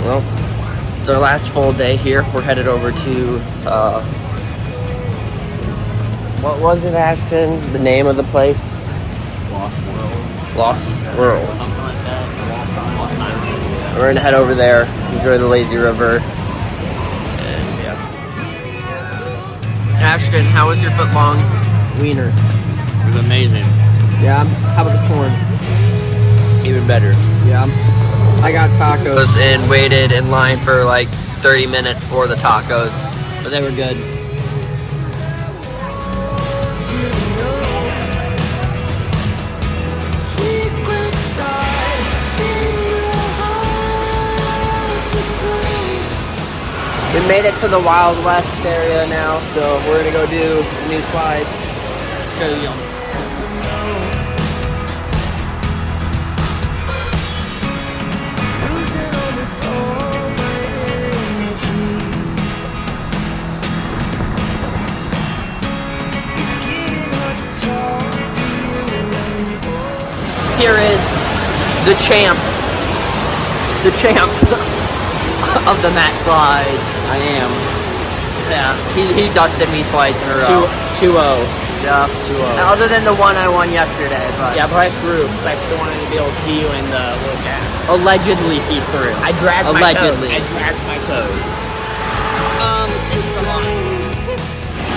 Well, it's our last full day here. We're headed over to, what was it, Ashton? The name of the place? Lost World. Lost World. Something like that. Lost Island. We're gonna head over there, enjoy the lazy river, and yeah. Ashton, how was your foot-long wiener? It was amazing. Yeah. How about the corn? Even better. Yeah. I got tacos and waited in line for like 30 minutes for the tacos, but they were good. We made it to the Wild West area now, so we're gonna go do new slides. Show you them. Here is the champ of the mat slide. I am. Yeah, he dusted me twice in a row. 2-0. Yeah, 2-0. other than the one I won yesterday, but Yeah, but I threw because I still wanted to be able to see you in the little gas. allegedly he threw. I dragged Allegedly. my toes. I dragged my toes.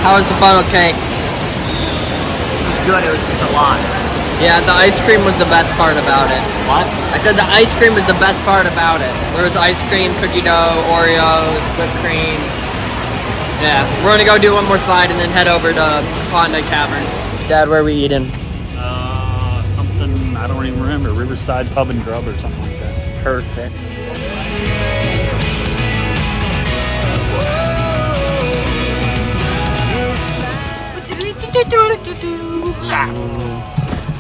How was the funnel cake? Good, it was just a lot. Yeah, the ice cream was the best part about it. What? I said the ice cream was the best part about it. There was ice cream, cookie dough, Oreos, whipped cream. Yeah, we're gonna go do one more slide and then head over to Klondike Cavern. Dad, where are we eating? Something, I don't even remember, Riverside Pub and Grub or something like that. Perfect.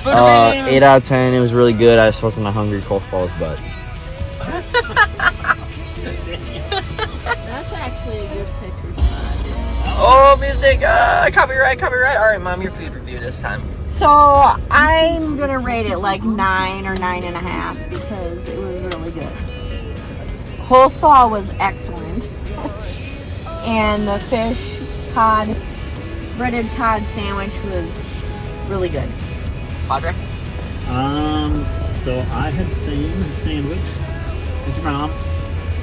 Uh, 8 out of 10. It was really good. I just wasn't a hungry coleslaw's butt. That's actually a good picture. Oh, music! Copyright! All right, Mom, your food review this time. So I'm gonna rate it like 9 or 9.5 because it was really good. Coleslaw was excellent, and the fish cod, breaded cod sandwich was really good. Padre? So I had the same sandwich as your mom,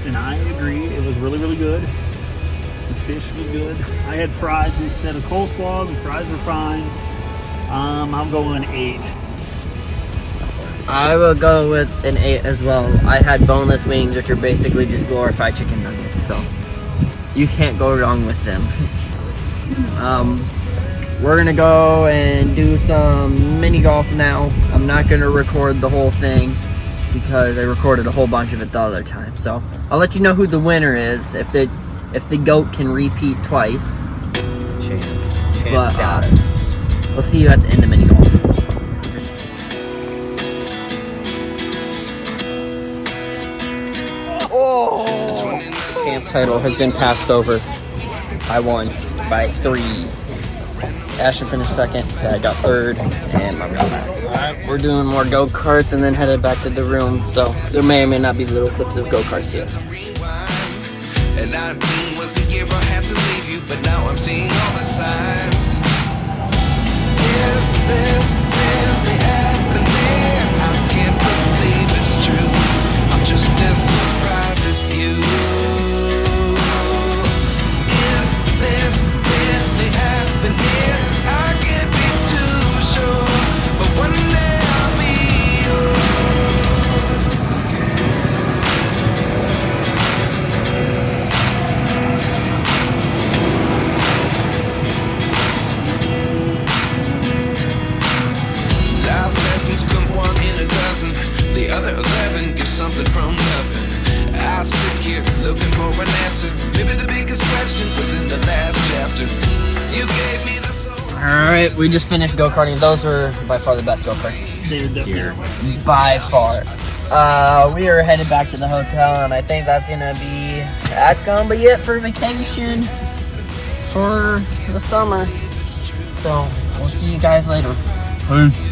and I agree, it was really, really good. The fish was good. I had fries instead of coleslaw. The fries were fine. I'm going 8. I will go with an 8 as well. I had boneless wings, which are basically just glorified chicken nuggets, so you can't go wrong with them. We're gonna go and do some mini golf now. I'm not gonna record the whole thing because I recorded a whole bunch of it the other time. So I'll let you know who the winner is if the goat can repeat twice. Chance got it. We'll see you at the end of mini golf. Oh! Champ title has been passed over. I won by 3. Ashton finished second, Dad got third, and Mom got last. We're doing more go-karts and then headed back to the room, so there may or may not be little clips of go-karts here. And 19 was the year I had to leave you, but now I'm seeing all the signs. Is this really happening? I can't believe it's true. I'm just as surprised as you. Is this really happening? I can't be too sure, but one day I'll be yours again. Life lessons come 1 in a dozen. The other 11 give something from nothing. I sit here looking for an answer. Maybe the biggest question was in the last chapter. You gave me the soul. Alright, we just finished go-karting. Those were by far the best go-karts. They were definitely By far. We are headed back to the hotel, and I think that's gonna be it for vacation for the summer. So we'll see you guys later. Peace.